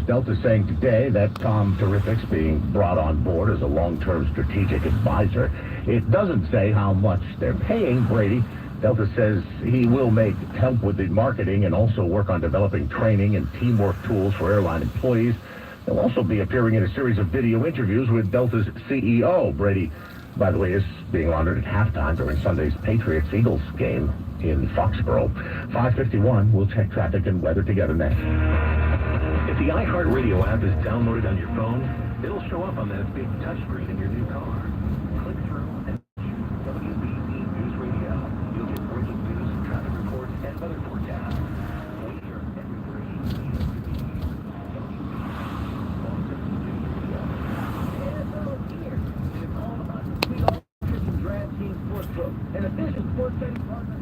Delta saying today that Tom Terrific's being brought on board as a long-term strategic advisor. It doesn't say how much they're paying Brady. Delta says he will help with the marketing and also work on developing training and teamwork tools for airline employees. He'll also be appearing in a series of video interviews with Delta's CEO. Brady, by the way, is being honored at halftime during Sunday's Patriots-Eagles game in Foxborough. 5:51, we'll check traffic and weather together next. If the iHeartRadio app is downloaded on your phone, it'll show up on that big touchscreen in your new car. Click through and choose WBZ News Radio. You'll get breaking news, traffic reports, and weather forecasts. We are everywhere you need us to be. It's all about the sweet all-Christian DraftKings Sportsbook, an efficient sports betting partner.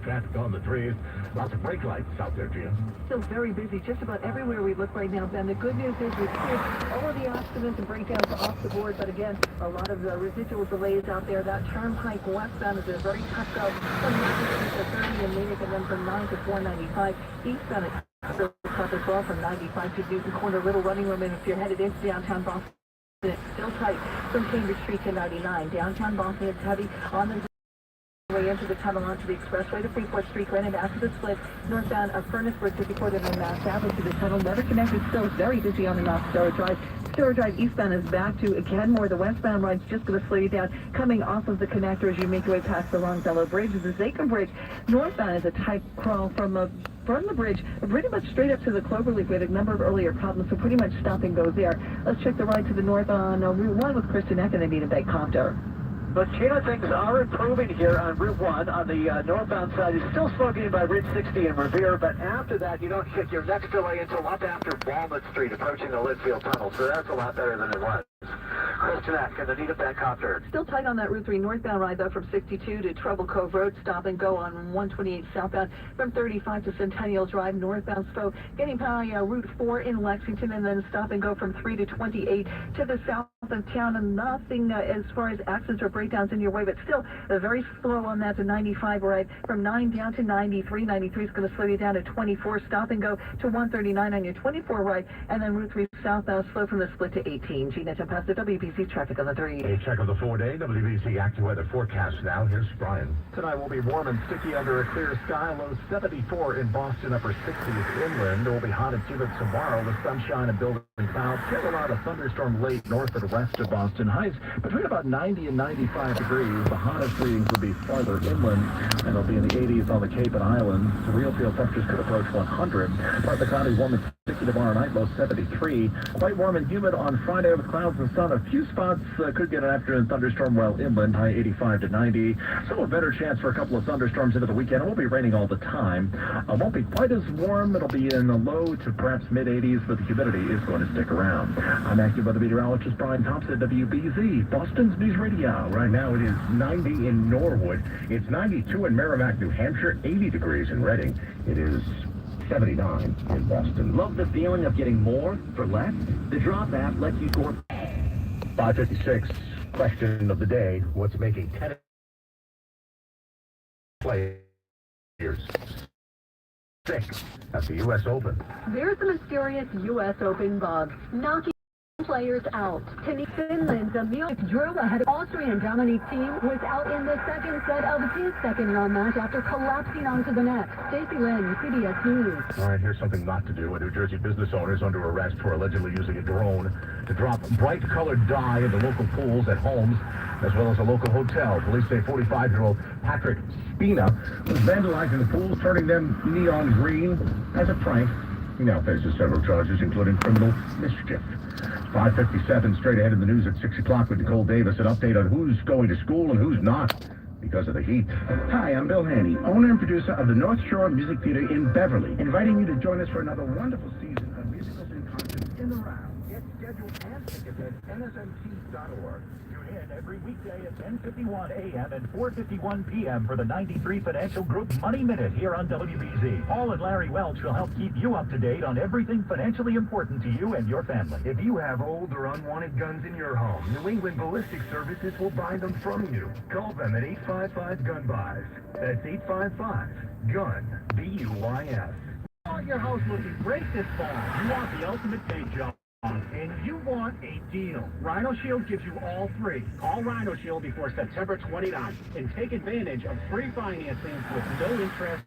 Traffic on the trees. Lots of brake lights out there, Gina. Still very busy just about everywhere we look right now, Ben. The good news is we've cleared all of the accidents and breakdowns off the board, but again, a lot of residual delays out there. That turnpike westbound is a very tough go from 9 to 30 in Natick, and then from 9 to 495 eastbound. It's really tough as well from 95 to Newton Corner. Little running room, and if you're headed into downtown Boston, it's still tight from Cambridge Street to 99. Downtown Boston, it's heavy on the way into the tunnel onto the expressway to Freeport Street, right into after the split, northbound of Furnace Bridge just before the Mass Avenue to the tunnel. Never connected, still very busy on and off Stowers Drive. Stowers Drive eastbound is back to Kenmore. The westbound ride's just going to slow you down coming off of the connector as you make your way past the Longfellow Bridge. The Zachem Bridge northbound is a tight crawl from the bridge pretty much straight up to the Cloverleaf. We had a number of earlier problems, so pretty much stop and go there. Let's check the ride to the north on Route 1 with Kristen Eck, and they need a big copter. But Gina, things are improving here on Route 1. On the northbound side, it's still slow getting by Route 60 in Revere, but after that, you don't hit your next delay until up after Walnut Street, approaching the Litchfield Tunnel, so that's a lot better than it was. Kristen Eck, and the need of that copter. Still tight on that Route 3 northbound ride, though, from 62 to Trouble Cove Road. Stop and go on 128 southbound from 35 to Centennial Drive northbound. So getting by Route 4 in Lexington, and then stop and go from 3 to 28 to the south of town. And nothing as far as accidents or breakdowns in your way, but still very slow on that to 95 ride from 9 down to 93. 93 is going to slow you down to 24. Stop and go to 139 on your 24 ride, and then Route 3 southbound slow from the split to 18. Gina Tempesta, WPC WBC traffic on the 3. A check of the 4-day WBC AccuWeather forecast now. Here's Brian. Tonight will be warm and sticky under a clear sky. Low 74 in Boston, upper 60s inland. It will be hot and humid tomorrow with sunshine and building clouds. Get a lot of thunderstorm late north and west of Boston. Highs between about 90 and 95 degrees. The hottest readings will be farther inland, and they'll be in the 80s on the Cape and Islands. The real feel temperatures could approach 100. Part of the cloudy, warm and sticky tomorrow night, low 73. Quite warm and humid on Friday with clouds and sun. A few spots could get an afternoon thunderstorm while inland, high 85 to 90. So a better chance for a couple of thunderstorms into the weekend. It won't be raining all the time. It won't be quite as warm. It'll be in the low to perhaps mid-80s, but the humidity is going to stick around. I'm AccuWeather meteorologist Brian Thompson at WBZ, Boston's News Radio. Right now it is 90 in Norwood. It's 92 in Merrimack, New Hampshire, 80 degrees in Reading. It is 79 in Boston. Love the feeling of getting more for less? The Drop app lets you score. 5:56, question of the day. What's making tennis players sick at the U.S. Open? There's the mysterious U.S. Open bug, knocking players out. Tennis Finland's Emil Drew ahead of Austrian Dominique Thiem was out in the second set of his second round match after collapsing onto the net. Stacey Lynn, CBS News. All right, here's something not to do. A New Jersey business owner is under arrest for allegedly using a drone to drop bright-colored dye into local pools at homes, as well as a local hotel. Police say 45-year-old Patrick Spina was vandalizing the pools, turning them neon green as a prank. He now faces several charges, including criminal mischief. 5:57, straight ahead in the news at 6 o'clock with Nicole Davis. An update on who's going to school and who's not because of the heat. Hi, I'm Bill Haney, owner and producer of the North Shore Music Theater in Beverly, inviting you to join us for another wonderful season of musicals and concerts in the round. Get scheduled and tickets at nsmt.org. Tune in every weekday at 10:51 a.m. and 4:51 p.m. for the 93 Financial Group Money Minute here on WBZ. Paul and Larry Welch will help keep you up to date on everything financially important to you and your family. If you have old or unwanted guns in your home, New England Ballistic Services will buy them from you. Call them at 855-GUN-BUYS. That's 855-GUN, B-U-Y-S. You want your house looking great this fall. You want the ultimate paint job. And you want a deal. Rhino Shield gives you all three. Call Rhino Shield before September 29th and take advantage of free financing with no interest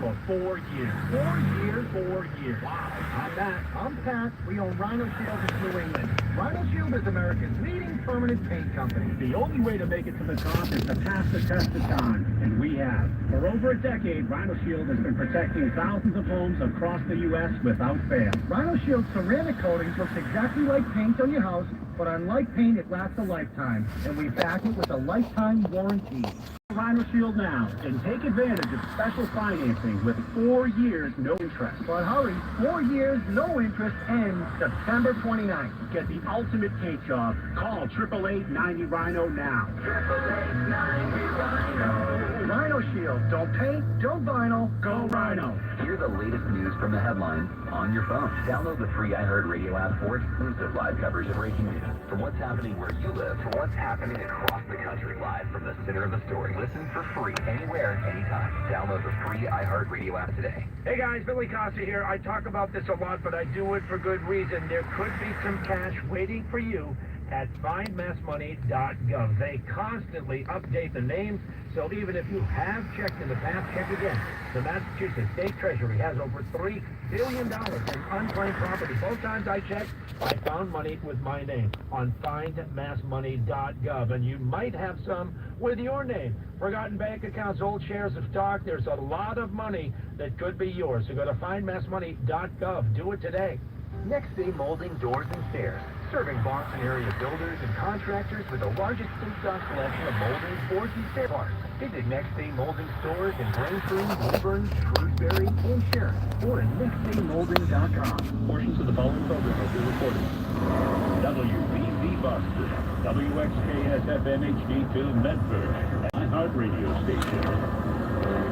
for 4 years. 4 years, 4 years. Wow. I'm Matt. I'm Pat. We own Rhino Shield in New England. Rhino Shield is America's leading permanent paint company. The only way to make it to the top is to pass the test of time, and we have. For over a decade, Rhino Shield has been protecting thousands of homes across the U.S. without fail. Rhino Shield ceramic coatings looks exactly like paint on your house, but unlike paint, it lasts a lifetime, and we back it with a lifetime warranty. Rhino Shield now and take advantage of special financing with 4 years no interest. But hurry, 4 years no interest ends September 29th. Get the ultimate paint job. Call 888-90-RHINO now. 888-90-RHINO. Rhino Shield. Don't paint, don't vinyl, go Rhino. Hear the latest news from the headlines on your phone. Download the free iHeartRadio app for exclusive live coverage of breaking news. From what's happening where you live to what's happening across the country, live from the center of the story. Listen for free anywhere, anytime. Download the free iHeartRadio app today. Hey guys, Billy Costa here. I talk about this a lot, but I do it for good reason. There could be some cash waiting for you at findmassmoney.gov. They constantly update the names, so even if you have checked in the past, check again. The Massachusetts State Treasury has over $3 billion in unclaimed property. Both times I checked, I found money with my name on findmassmoney.gov, and you might have some with your name. Forgotten bank accounts, old shares of stock. There's a lot of money that could be yours. So go to findmassmoney.gov. Do it today. Next Day Molding Doors and Stairs, serving Boston area builders and contractors with the largest in-stock selection of molding, boards, and stair parts. Visit Next Day Molding stores in Braintree, Woburn, Shrewsbury, and Sharon, or at nextdaymolding.com. Portions of the following program will be recorded. WBZ Boston, WXKS FM HD2 Medford, iHeartRadio station.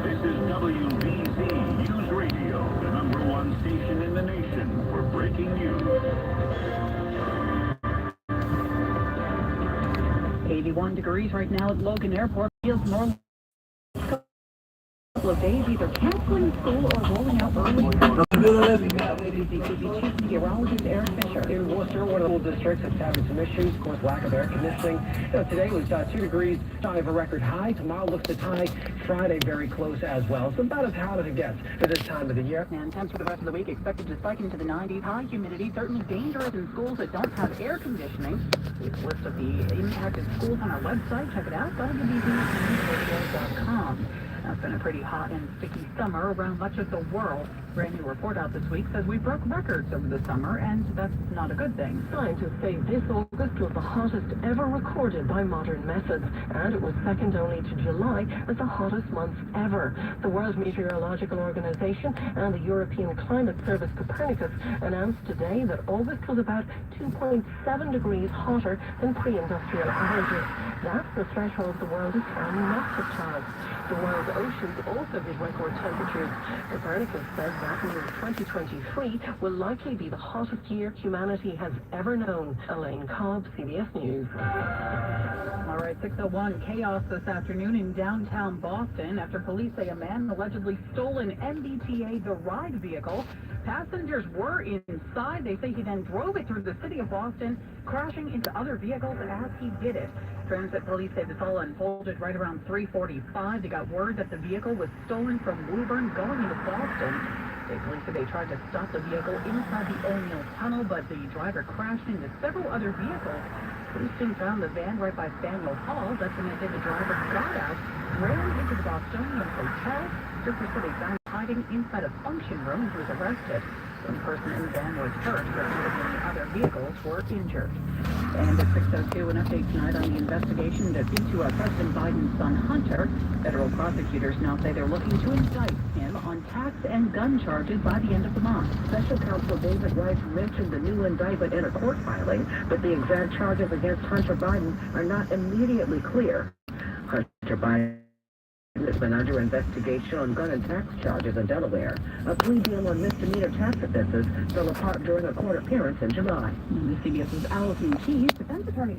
This is WBZ News Radio, the #1 station in the nation for breaking news. 81 degrees right now at Logan Airport. Feels more couple of days either canceling school or rolling out early. Chief Meteorologist Eric Fisher. In Worcester, one of the school districts is having some issues, of course, lack of air conditioning. Today was 2 degrees shy of a record high. Tomorrow looks to tie Friday very close as well. So about as hot as it gets for this time of the year. And temps for the rest of the week expected to spike into the 90s. High humidity, certainly dangerous in schools that don't have air conditioning. We've listed the impacted schools on our website. Check it out, www.radio.com. It's been a pretty hot and sticky summer around much of the world. Brand new report out this week says we broke records over the summer, and that's not a good thing. Scientists say this August was the hottest ever recorded by modern methods, and it was second only to July as the hottest month ever. The World Meteorological Organization and the European Climate Service Copernicus announced today that August was about 2.7 degrees hotter than pre-industrial averages. That's the threshold the world is trying not to pass. The world's oceans also hit record temperatures. Copernicus says that means 2023 will likely be the hottest year humanity has ever known. Elaine Cobb, CBS News. All right, 6:01, chaos this afternoon in downtown Boston after police say a man allegedly stole an MBTA The Ride vehicle. Passengers were inside. They say he then drove it through the city of Boston, crashing into other vehicles as he did it. Transit police say this all unfolded right around 3:45. They got word that the vehicle was stolen from Woburn going into Boston. State police say they tried to stop the vehicle inside the O'Neill Tunnel, but the driver crashed into several other vehicles. Police soon found the van right by Faneuil Hall. That's when they say the driver got out, ran into the Bostonian Hotel. Troopers say they found him hiding inside a function room and he was arrested. One person in the van was hurt, but many other vehicles were injured. And at 6:02, an update tonight on the investigation into President Biden's son Hunter. Federal prosecutors now say they're looking to indict him on tax and gun charges by the end of the month. Special counsel David Rice mentioned the new indictment in a court filing, but the exact charges against Hunter Biden are not immediately clear. Hunter Biden has been under investigation on gun and tax charges in Delaware. A plea deal on misdemeanor tax offenses fell apart during a court appearance in July. And the CBS's Allison Keyes, defense attorney